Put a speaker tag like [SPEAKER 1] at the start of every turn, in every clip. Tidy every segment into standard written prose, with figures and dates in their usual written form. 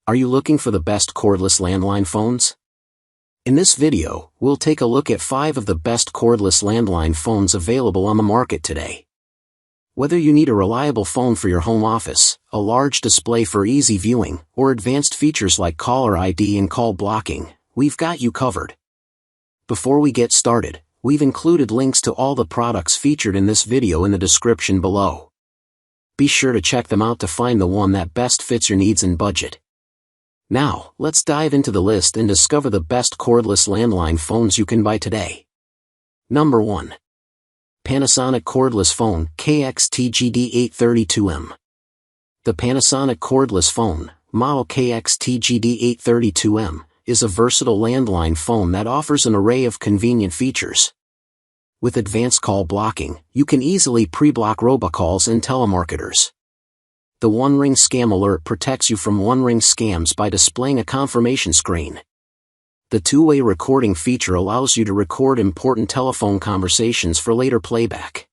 [SPEAKER 1] Are you looking for the best cordless landline phones? In this video, we'll take a look at 5 of the best cordless landline phones available on the market today. Whether you need a reliable phone for your home office, a large display for easy viewing, or advanced features like caller ID and call blocking, we've got you covered. Before we get started, we've included links to all the products featured in this video in the description below. Be sure to check them out to find the one that best fits your needs and budget. Now, let's dive into the list and discover the best cordless landline phones you can buy today. Number 1. Panasonic Cordless Phone KX-TGD832M. The Panasonic Cordless Phone, model KX-TGD832M, is a versatile landline phone that offers an array of convenient features. With advanced call blocking, you can easily pre-block robocalls and telemarketers. The one-ring scam alert protects you from one-ring scams by displaying a confirmation screen. The two-way recording feature allows you to record important telephone conversations for later playback.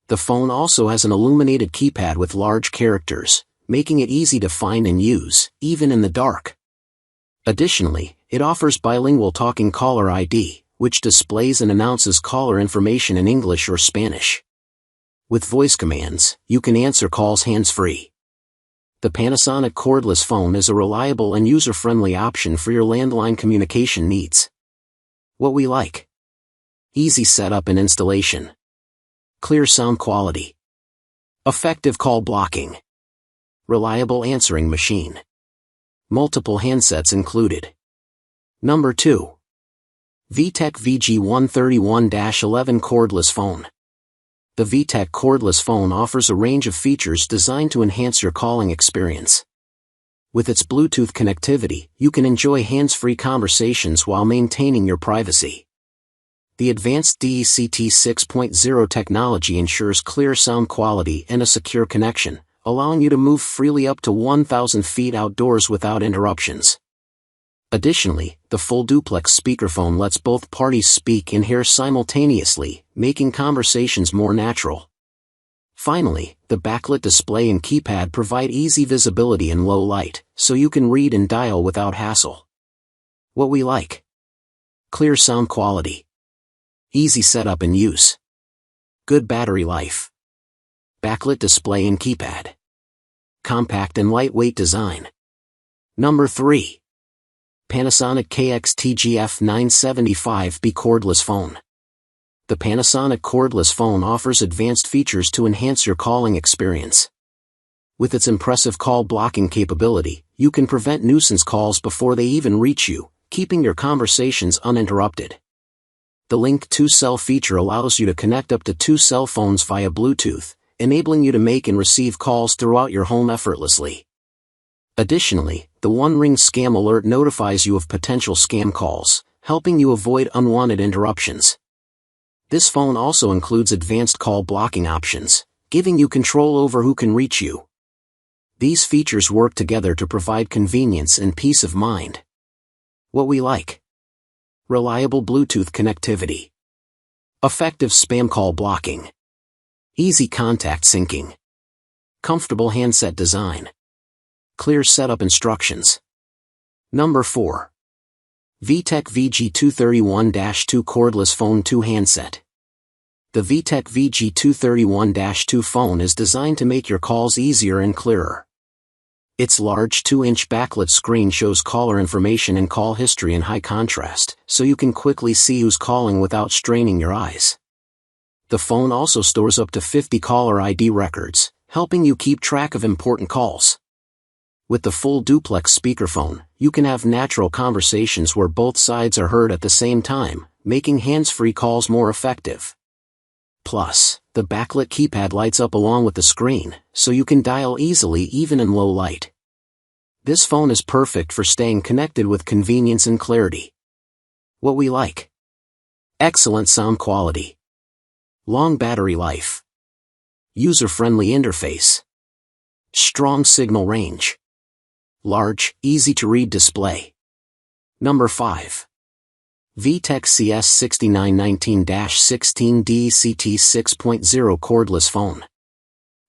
[SPEAKER 1] The phone also has an illuminated keypad with large characters, making it easy to find and use, even in the dark. Additionally, it offers bilingual talking caller ID, which displays and announces caller information in English or Spanish. With voice commands, you can answer calls hands-free. The Panasonic cordless phone is a reliable and user-friendly option for your landline communication needs. What we like: easy setup and installation, clear sound quality, effective call blocking, reliable answering machine, multiple handsets included. Number 2. VTech VG131-11 Cordless Phone. The VTech cordless phone offers a range of features designed to enhance your calling experience. With its Bluetooth connectivity, you can enjoy hands-free conversations while maintaining your privacy. The advanced DECT 6.0 technology ensures clear sound quality and a secure connection, allowing you to move freely up to 1,000 feet outdoors without interruptions. Additionally, the full duplex speakerphone lets both parties speak and hear simultaneously, making conversations more natural. Finally, the backlit display and keypad provide easy visibility in low light, so you can read and dial without hassle. What we like: clear sound quality, easy setup and use, good battery life, backlit display and keypad, compact and lightweight design. Number 3. Panasonic KX-TGF975B Cordless Phone. The Panasonic cordless phone offers advanced features to enhance your calling experience. With its impressive call blocking capability, you can prevent nuisance calls before they even reach you, keeping your conversations uninterrupted. The Link to Cell feature allows you to connect up to 2 cell phones via Bluetooth, enabling you to make and receive calls throughout your home effortlessly. Additionally, the one-ring scam alert notifies you of potential scam calls, helping you avoid unwanted interruptions. This phone also includes advanced call blocking options, giving you control over who can reach you. These features work together to provide convenience and peace of mind. What we like: reliable Bluetooth connectivity, effective spam call blocking, easy contact syncing, comfortable handset design, clear setup instructions. Number 4. VTech VG231-2 Cordless Phone 2 Handset. The VTech VG231-2 phone is designed to make your calls easier and clearer. Its large 2-inch backlit screen shows caller information and call history in high contrast, so you can quickly see who's calling without straining your eyes. The phone also stores up to 50 caller ID records, helping you keep track of important calls. With the full duplex speakerphone, you can have natural conversations where both sides are heard at the same time, making hands-free calls more effective. Plus, the backlit keypad lights up along with the screen, so you can dial easily even in low light. This phone is perfect for staying connected with convenience and clarity. What we like: excellent sound quality, long battery life, user-friendly interface, strong signal range, large, easy-to-read display. Number 5. VTech CS6919-16 DECT 6.0 Cordless Phone.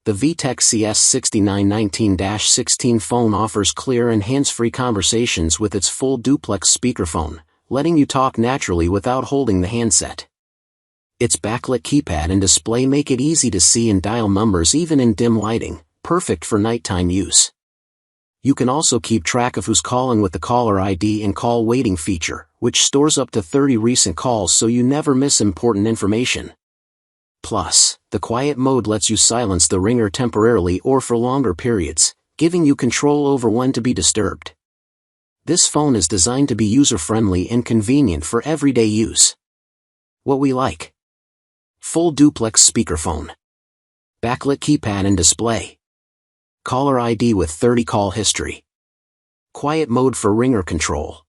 [SPEAKER 1] The The VTech CS6919-16 phone offers clear and hands-free conversations with its full duplex speakerphone, letting you talk naturally without holding the handset. Its backlit keypad and display make it easy to see and dial numbers even in dim lighting, perfect for nighttime use. You can also keep track of who's calling with the caller ID and call waiting feature, which stores up to 30 recent calls so you never miss important information. Plus, the quiet mode lets you silence the ringer temporarily or for longer periods, giving you control over when to be disturbed. This phone is designed to be user-friendly and convenient for everyday use. What we like: full duplex speakerphone, backlit keypad and display, caller ID with 30 call history, quiet mode for ringer control.